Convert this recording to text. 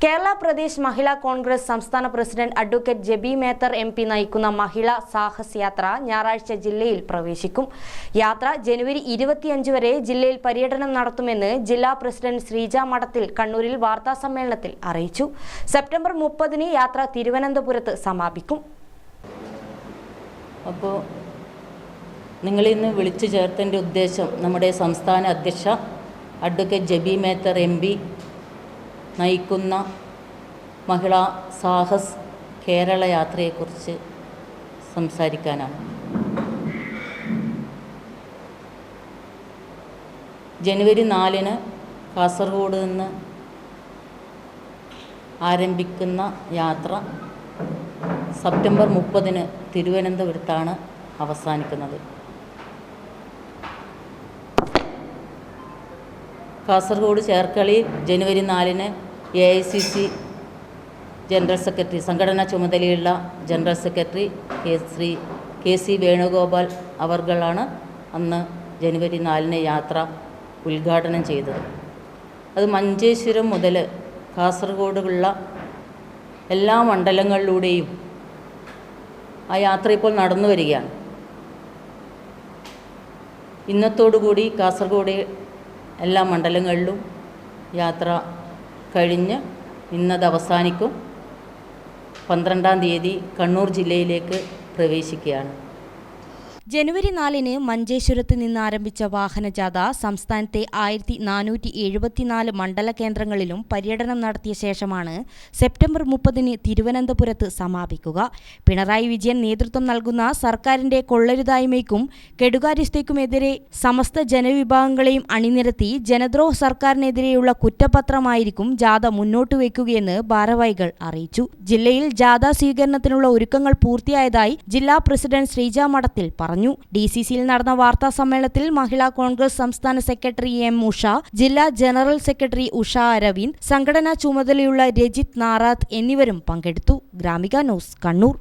കേരള പ്രദേശ് മഹിളാ കോൺഗ്രസ് സംസ്ഥാന president advocate Jebi Mather MP നയിക്കുന്ന മഹിളാ സാഹസ് യാത്ര ഞായറാഴ്ച ജില്ലയിൽ പ്രവേശിക്കും. യാത്ര ജനുവരി 25 വരെ ജില്ലയിൽ പര്യടനം നടത്തുമെന്ന് ജില്ലാ പ്രസിഡന്റ് ശ്രീജ മഠത്തിൽ കണ്ണൂരിൽ വാർത്താസമ്മേളനത്തിൽ അറിയിച്ചു. സെപ്റ്റംബർ 30-ന് യാത്ര തിരുവനന്തപുരത്ത് സമാപിക്കും. അപ്പോൾ നിങ്ങളിന്ന് വിളിച്ചു ചേർത്തതിൻ്റെ ഉദ്ദേശം നമ്മുടെ സംസ്ഥാന അധ്യക്ഷ അഡ്വക്കേറ്റ് ജെബി മേത്തർ MP നയിക്കുന്ന മഹിളാ സാഹസ് കേരള യാത്രയെക്കുറിച്ച് സംസാരിക്കാനാണ്. ജനുവരി 4-ന് കാസർഗോഡ് നിന്ന് ആരംഭിക്കുന്ന യാത്ര സെപ്റ്റംബർ 30-ന് തിരുവനന്തപുരത്താണ് അവസാനിക്കുന്നത്. കാസർഗോഡ് ചേർക്കളി ജനുവരി 4-ന് AICC ജനറൽ സെക്രട്ടറി, സംഘടനാ ചുമതലയുള്ള general secretary Shri KC Venugopal അവർകളാണ് അന്ന് ജനുവരി 4-ന് യാത്ര ഉദ്ഘാടനം ചെയ്തത്. അത് മഞ്ചേശ്വരം മുതൽ കാസർഗോഡുള്ള എല്ലാ മണ്ഡലങ്ങളിലൂടെയും ആ യാത്ര ഇപ്പോൾ നടന്നു വരികയാണ്. ഇന്നത്തോടുകൂടി കാസർഗോഡ് എല്ലാ മണ്ഡലങ്ങളിലും യാത്ര കഴിഞ്ഞ് ഇന്നത് അവസാനിക്കും. 12-ാം തീയതി കണ്ണൂർ ജില്ലയിലേക്ക് പ്രവേശിക്കുകയാണ്. ജനുവരി 4-ന് മഞ്ചേശ്വരത്ത് നിന്ന് ആരംഭിച്ച വാഹനജാഥ സംസ്ഥാനത്തെ 1474 മണ്ഡല കേന്ദ്രങ്ങളിലും പര്യടനം നടത്തിയ ശേഷമാണ് സെപ്റ്റംബർ 30-ന് തിരുവനന്തപുരത്ത് സമാപിക്കുക. പിണറായി വിജയൻ നേതൃത്വം നൽകുന്ന സർക്കാരിന്റെ കൊള്ളരുതായ്മയ്ക്കും കെടുകാര്യസ്ഥതയ്ക്കുമെതിരെ സമസ്ത ജനവിഭാഗങ്ങളെയും അണിനിരത്തി ജനദ്രോഹ സർക്കാരിനെതിരെയുള്ള കുറ്റപത്രമായിരിക്കും ജാഥ മുന്നോട്ട് വയ്ക്കുകയെന്ന് ഭാരവാഹികൾ അറിയിച്ചു. ജില്ലയിൽ ജാഥ സ്വീകരണത്തിനുള്ള ഒരുക്കങ്ങൾ പൂർത്തിയായതായി ജില്ലാ പ്രസിഡന്റ് ശ്രീജ മഠത്തിൽ പറഞ്ഞു. DCCയിൽ നടന്ന വാർത്താ സമ്മേളനത്തിൽ മഹിളാ കോൺഗ്രസ് സംസ്ഥാന സെക്രട്ടറി M. ഉഷ, ജില്ലാ ജനറൽ സെക്രട്ടറി ഉഷ അരവിന്ദ്, സംഘടനാ ചുമതലയുള്ള രജിത് നാറാത്ത് എന്നിവരും പങ്കെടുത്തു. ഗ്രാമിക ന്യൂസ്, കണ്ണൂർ.